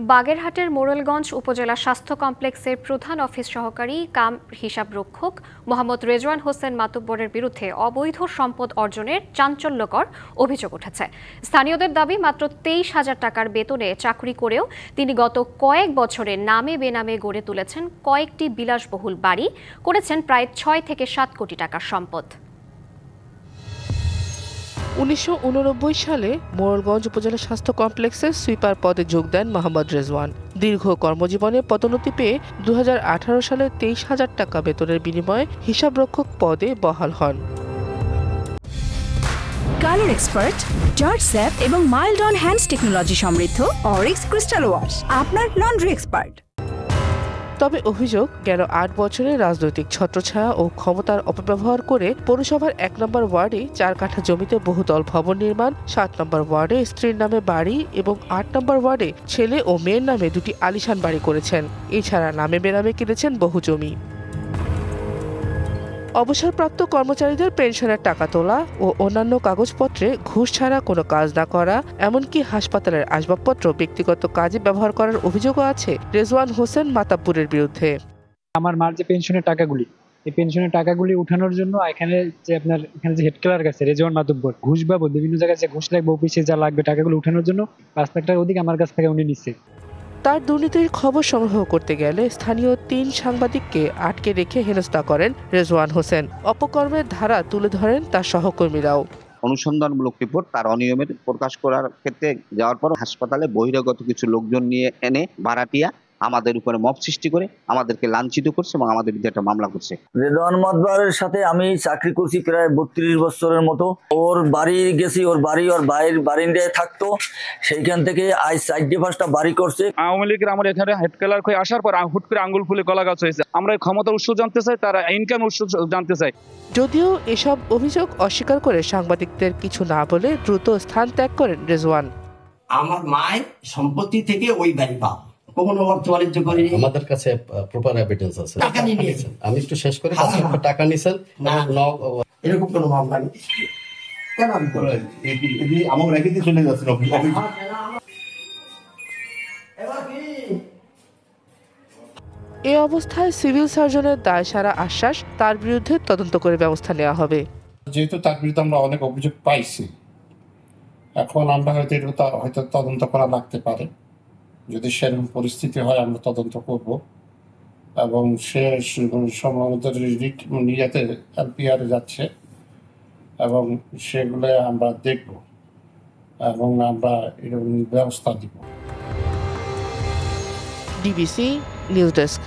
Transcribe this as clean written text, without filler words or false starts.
বাগেরহাটের মোরেলগঞ্জ উপজেলা স্বাস্থ্য কমপ্লেক্সের প্রধান অফিস সহকারী কাম হিসাবরক্ষক মোহাম্মদ রেজওয়ান হোসেন মাতুব্বরের বিরুদ্ধে অবৈধ সম্পদ অর্জনের চাঞ্চল্যকর অভিযোগ উঠেছে। স্থানীয়দের দাবি, মাত্র 23,000 টাকার বেতনে চাকরি করেও তিনি গত কয়েক বছরে নামে বেনামে গড়ে তুলেছেন কয়েকটি বিলাসবহুল বাড়ি, করেছেন প্রায় 6 থেকে 7 কোটি টাকার সম্পদ। 1989 সালে মোরেলগঞ্জ উপজেলা স্বাস্থ্য কমপ্লেক্সের সুইপার পদে যোগ দেন মোহাম্মদ রেজওয়ান। দীর্ঘ কর্মজীবনে পদোন্নতি পেয়ে 2018 সালে 23,000 টাকা বেতনের বিনিময়ে হিসাবরক্ষক পদে বহাল হন। কালার এক্সপার্ট, জর্জ স্যাপ এবং মাইল্ড অন হ্যান্ডস টেকনোলজি সমৃদ্ধ অরিক্স ক্রিস্টাল ওয়াশ আপনার লন্ড্রি এক্সপার্ট। তবে অভিযোগ, গেল 8 বছরে রাজনৈতিক ছত্রছায়া ও ক্ষমতার অপব্যবহার করে পৌরসভার 1 নম্বর ওয়ার্ডে 4 কাঠা জমিতে বহুতল ভবন নির্মাণ, 7 নম্বর ওয়ার্ডে স্ত্রীর নামে বাড়ি এবং 8 নম্বর ওয়ার্ডে ছেলে ও মেয়ের নামে 2টি আলিশান বাড়ি করেছেন। এছাড়া নামে বেনামে কিনেছেন বহু জমি। অবসরপ্রাপ্ত কর্মচারীদের পেনশনের টাকা তোলা ও অন্যান্য কাগজপত্রে ঘুষ ছাড়া কোনো কাজ না করা, এমনকি হাসপাতালের আসবাবপত্র ব্যক্তিগত কাজে ব্যবহার করার অভিযোগও আছে রেজওয়ান হোসেন মাতাব্বরের বিরুদ্ধে। আমার মার যে পেনশনের টাকাগুলি, এই পেনশনের টাকাগুলি উঠানোর জন্য এখানে যে হেড ক্লার্ক আছে রেজওয়ান মাতুব্বর, ঘুষ বাবদ বিভিন্ন জায়গায় যে ঘুষ লাগবে, অফিসে যা লাগবে টাকাগুলো উঠানোর জন্য 5 লাখ টাকার অধিক আমার কাছ থেকে উনি নিচ্ছে। তার দুর্নীতির খবর সংগ্রহ করতে গেলে স্থানীয় 3 সাংবাদিককে আটকে রেখে হেনস্থা করেন রেজওয়ান হোসেন। অপকর্মের ধারা তুলে ধরেন তার সহকর্মীরাও। অনুসন্ধানমূলক রিপোর্ট তার অনিয়মের প্রকাশ করার ক্ষেত্রে যাওয়ার পর হাসপাতালে বহিরাগত কিছু লোকজন নিয়ে এনে ভাড়াটিয়া আমাদের উপরে মব সৃষ্টি করে আমাদেরকে লাঞ্ছিত করছে এবং আমাদের বিরুদ্ধে একটা মামলা করছে। রেজওয়ান মাতবরের সাথে আমি চাকরি করছি প্রায় 32 বছরের মতো। ওর বাড়ি গেছি, ওর ভাইয়ের বারিন্দায় থাকতো, সেইখান থেকে আজ 4-5টা বাড়ি করছে। আওয়ামী লীগের আমার এখানে হেড ক্লার্ক হয়ে আসার পর হুট করে আঙ্গুল ফুলে কলা গাছ হয়েছে। আমরা এই ক্ষমতার উৎস জানতে চাই, তারা ইনকাম উৎস জানতে চাই। যদিও এসব অভিযোগ অস্বীকার করে সাংবাদিকদের কিছু না বলে দ্রুত স্থান ত্যাগ করেন রেজওয়ান। আমার মায়ের সম্পত্তি থেকে ওই বাড়ি পাবো, কোনো অর্থ বাণিজ্য করিনি। আমাদের কাছে প্রপার এভিডেন্স আছে। টাকা নিয়ে নিয়েছেন, আমি একটু শেষ করে 5 লক্ষ টাকা নিয়েছেন না, এরকম কোনো মামলা নেই। কেন আমি আমার রেখে দিয়ে চলে যাচ্ছেন এ অবস্থায় সিভিল সার্জনের দায় সারা আশ্বাস, তার বিরুদ্ধে তদন্ত করে ব্যবস্থা নেওয়া হবে। যেহেতু তার বিরুদ্ধে আমরা অনেক অভিযোগ পাইছি, এখন আমরা হয়তো তদন্ত করা লাগতে পারে। যদি সেরকম পরিস্থিতি হয় আমরা তদন্ত করব এবং সে সম্ভবত নিজেতে এলপিআর যাচ্ছে এবং সেগুলো আমরা দেখব এবং আমরা এরকম ব্যবস্থা দিব। DBC news desk.